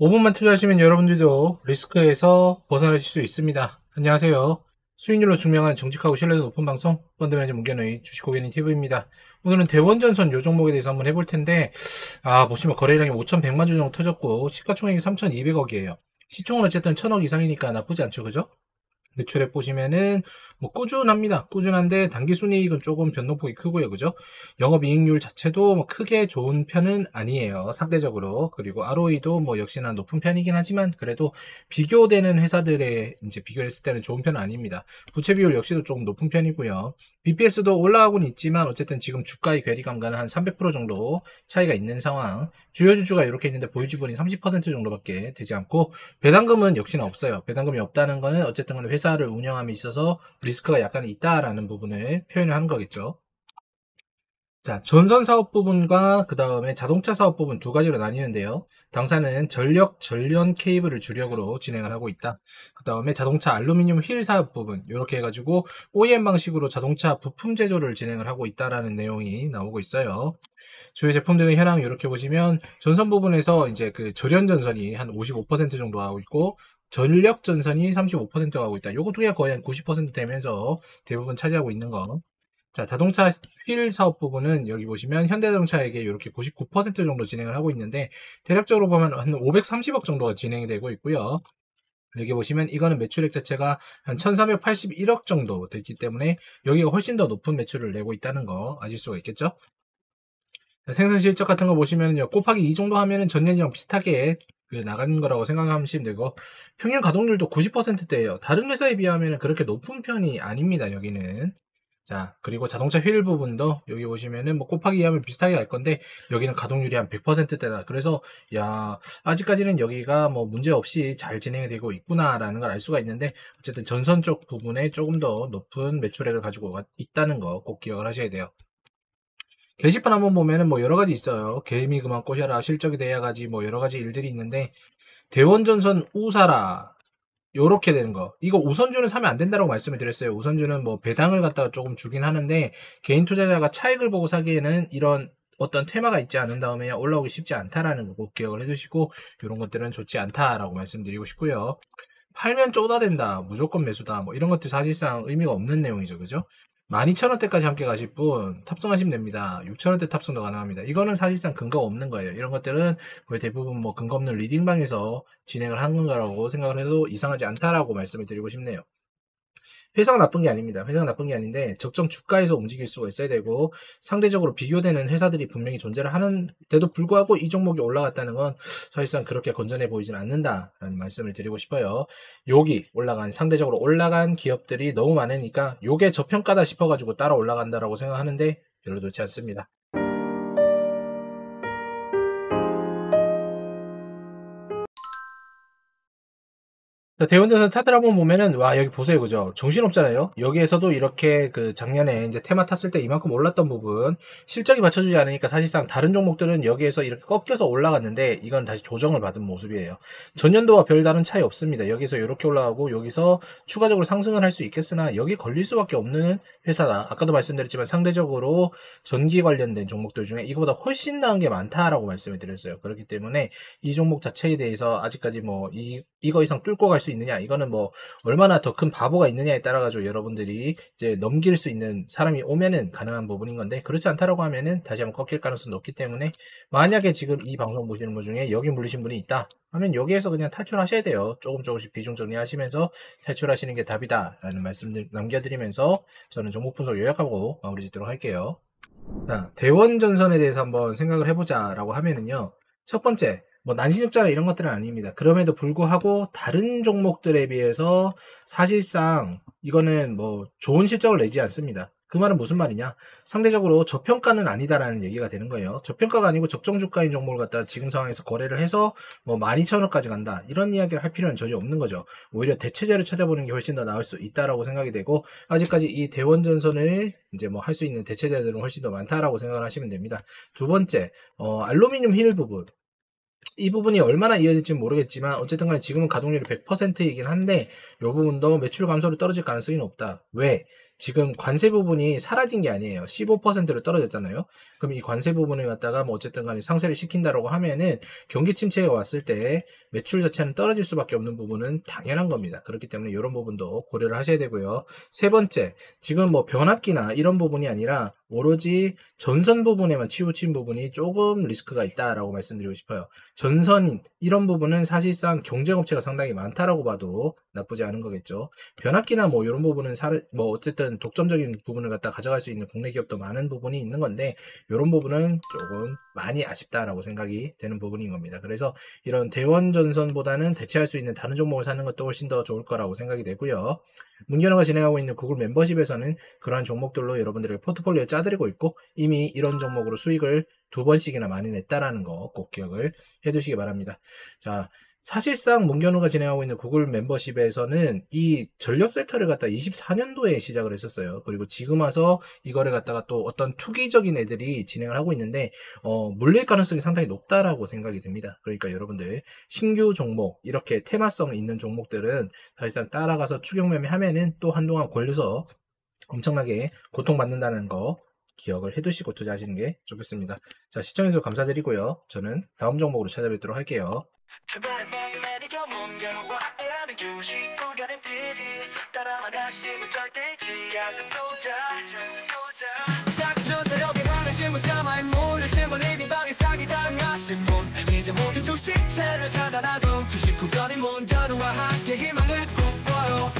5분만 투자하시면 여러분들도 리스크에서 벗어나실 수 있습니다. 안녕하세요. 수익률로 증명하는 정직하고 신뢰도 높은 방송 펀드매니저 문견의 주식고객님 TV입니다. 오늘은 대원전선 요 종목에 대해서 한번 해볼 텐데 보시면 거래량이 5,100만 주 정도 터졌고 시가총액이 3,200억이에요. 시총은 어쨌든 1,000억 이상이니까 나쁘지 않죠, 그죠? 매출액 보시면은 뭐 꾸준합니다. 꾸준한데 단기순이익은 조금 변동폭이 크고요, 그죠? 영업이익률 자체도 뭐 크게 좋은 편은 아니에요, 상대적으로. 그리고 ROE도 뭐 역시나 높은 편이긴 하지만 그래도 비교되는 회사들에 이제 비교했을 때는 좋은 편은 아닙니다. 부채 비율 역시도 조금 높은 편이고요. BPS도 올라가고는 있지만 어쨌든 지금 주가의 괴리감과는 한 300% 정도 차이가 있는 상황. 주요 주주가 이렇게 있는데 보유 지분이 30% 정도밖에 되지 않고 배당금은 역시나 없어요. 배당금이 없다는 거는 어쨌든 간에 회사를 운영함에 있어서 리스크가 약간 있다라는 부분을 표현을 하는 거겠죠. 자, 전선 사업 부분과 그 다음에 자동차 사업 부분 두 가지로 나뉘는데요. 당사는 전력, 전련 케이블을 주력으로 진행을 하고 있다. 그 다음에 자동차 알루미늄 휠 사업 부분, 이렇게 해가지고 OEM 방식으로 자동차 부품 제조를 진행을 하고 있다라는 내용이 나오고 있어요. 주요 제품들의 현황 이렇게 보시면 전선 부분에서 이제 그 절연 전선이 한 55% 정도 하고 있고 전력 전선이 35% 하고 있다. 요거 두 개가 거의 한 90% 되면서 대부분 차지하고 있는 거. 자, 자동차 휠 사업 부분은 여기 보시면 현대자동차에게 이렇게 99% 정도 진행을 하고 있는데 대략적으로 보면 한 530억 정도가 진행이 되고 있고요. 여기 보시면 이거는 매출액 자체가 한 1381억 정도 됐기 때문에 여기가 훨씬 더 높은 매출을 내고 있다는 거 아실 수가 있겠죠? 생산 실적 같은 거 보시면요. 곱하기 2 정도 하면은 전년이랑 비슷하게 나가는 거라고 생각하시면 되고, 평균 가동률도 90%대예요. 다른 회사에 비하면 그렇게 높은 편이 아닙니다, 여기는. 자, 그리고 자동차 휠 부분도 여기 보시면은 뭐 곱하기 2 하면 비슷하게 갈 건데, 여기는 가동률이 한 100%대다. 그래서, 야, 아직까지는 여기가 뭐 문제 없이 잘 진행이 되고 있구나라는 걸 알 수가 있는데, 어쨌든 전선 쪽 부분에 조금 더 높은 매출액을 가지고 있다는 거 꼭 기억을 하셔야 돼요. 게시판 한번 보면은 뭐 여러 가지 있어요. 개미 그만 꼬셔라, 실적이 돼야 가지, 뭐 여러 가지 일들이 있는데, 대원전선 우사라, 요렇게 되는 거. 이거 우선주는 사면 안 된다고 말씀을 드렸어요. 우선주는 뭐 배당을 갖다가 조금 주긴 하는데, 개인 투자자가 차익을 보고 사기에는 이런 어떤 테마가 있지 않은 다음에 올라오기 쉽지 않다라는 거 꼭 기억을 해두시고, 이런 것들은 좋지 않다라고 말씀드리고 싶고요. 팔면 쪼다된다, 무조건 매수다, 뭐 이런 것들 사실상 의미가 없는 내용이죠, 그죠? 12,000원대까지 함께 가실 분 탑승하시면 됩니다. 6,000원대 탑승도 가능합니다. 이거는 사실상 근거가 없는 거예요. 이런 것들은 거의 대부분 뭐 근거 없는 리딩방에서 진행을 하는 거라고 생각을 해도 이상하지 않다라고 말씀을 드리고 싶네요. 회사가 나쁜 게 아닙니다. 회사가 나쁜 게 아닌데 적정 주가에서 움직일 수가 있어야 되고 상대적으로 비교되는 회사들이 분명히 존재를 하는데도 불구하고 이 종목이 올라갔다는 건 사실상 그렇게 건전해 보이진 않는다라는 말씀을 드리고 싶어요. 여기 올라간 상대적으로 올라간 기업들이 너무 많으니까 요게 저평가다 싶어가지고 따라 올라간다라고 생각하는데 별로 좋지 않습니다. 대원전선 차트 한번 보면은 와 여기 보세요, 그죠? 정신없잖아요. 여기에서도 이렇게 그 작년에 이제 테마 탔을 때 이만큼 올랐던 부분 실적이 받쳐주지 않으니까 사실상 다른 종목들은 여기에서 이렇게 꺾여서 올라갔는데 이건 다시 조정을 받은 모습이에요. 전년도와 별다른 차이 없습니다. 여기서 이렇게 올라가고 여기서 추가적으로 상승을 할 수 있겠으나 여기 걸릴 수밖에 없는 회사다. 아까도 말씀드렸지만 상대적으로 전기 관련된 종목들 중에 이거보다 훨씬 나은 게 많다라고 말씀을 드렸어요. 그렇기 때문에 이 종목 자체에 대해서 아직까지 뭐 이거 이상 뚫고 갈 수 있느냐, 이거는 뭐 얼마나 더 큰 바보가 있느냐에 따라 가지고 여러분들이 이제 넘길 수 있는 사람이 오면은 가능한 부분인 건데, 그렇지 않다라고 하면은 다시 한번 꺾일 가능성이 높기 때문에 만약에 지금 이 방송 보시는 분 중에 여기 물리신 분이 있다 하면 여기에서 그냥 탈출하셔야 돼요. 조금씩 비중 정리하시면서 탈출하시는 게 답이다라는 말씀들 남겨드리면서 저는 종목 분석 요약하고 마무리 짓도록 할게요. 자, 대원전선에 대해서 한번 생각을 해보자라고 하면은요. 첫 번째, 뭐 난시적자나 이런 것들은 아닙니다. 그럼에도 불구하고 다른 종목들에 비해서 사실상 이거는 뭐 좋은 실적을 내지 않습니다. 그 말은 무슨 말이냐? 상대적으로 저평가는 아니다라는 얘기가 되는 거예요. 저평가가 아니고 적정 주가인 종목을 갖다 지금 상황에서 거래를 해서 뭐 12,000원까지 간다, 이런 이야기를 할 필요는 전혀 없는 거죠. 오히려 대체제를 찾아보는 게 훨씬 더 나을 수 있다라고 생각이 되고, 아직까지 이 대원전선을 이제 뭐 할 수 있는 대체제들은 훨씬 더 많다라고 생각을 하시면 됩니다. 두 번째, 알루미늄 힐 부분. 이 부분이 얼마나 이어질지는 모르겠지만 어쨌든 간에 지금은 가동률이 100%이긴 한데 이 부분도 매출 감소로 떨어질 가능성이 높다. 왜? 지금 관세 부분이 사라진 게 아니에요. 15%로 떨어졌잖아요. 그럼 이 관세 부분을 갖다가 뭐 어쨌든 간에 상쇄를 시킨다라고 하면은 경기 침체가 왔을 때 매출 자체는 떨어질 수밖에 없는 부분은 당연한 겁니다. 그렇기 때문에 이런 부분도 고려를 하셔야 되고요. 세 번째, 지금 뭐 변압기나 이런 부분이 아니라 오로지 전선 부분에만 치우친 부분이 조금 리스크가 있다라고 말씀드리고 싶어요. 전선 이런 부분은 사실상 경쟁업체가 상당히 많다라고 봐도 나쁘지 않은 거겠죠. 변압기나 뭐 이런 부분은 뭐 어쨌든 독점적인 부분을 갖다 가져갈 수 있는 국내 기업도 많은 부분이 있는 건데 이런 부분은 조금 많이 아쉽다라고 생각이 되는 부분인 겁니다. 그래서 이런 대원전선보다는 대체할 수 있는 다른 종목을 사는 것도 훨씬 더 좋을 거라고 생각이 되고요. 문견호가 진행하고 있는 구글 멤버십에서는 그러한 종목들로 여러분들에게 포트폴리오 짜드리고 있고 이미 이런 종목으로 수익을 2번씩이나 많이 냈다라는 거 꼭 기억을 해두시기 바랍니다. 자, 사실상 문견호가 진행하고 있는 구글 멤버십에서는 이 전력 섹터를 갖다 24년도에 시작을 했었어요. 그리고 지금 와서 이거를 갖다가 또 어떤 투기적인 애들이 진행을 하고 있는데 물릴 가능성이 상당히 높다라고 생각이 듭니다. 그러니까 여러분들 신규 종목 이렇게 테마성 있는 종목들은 사실상 따라가서 추격 매매하면은 또 한동안 걸려서 엄청나게 고통받는다는 거 기억을 해두시고 투자하시는 게 좋겠습니다. 자, 시청해주셔서 감사드리고요. 저는 다음 종목으로 찾아뵙도록 할게요. 이제 모두 주식채를 차단하고 주식 후견인 문전우와 함께 희망을 꿈꿔요.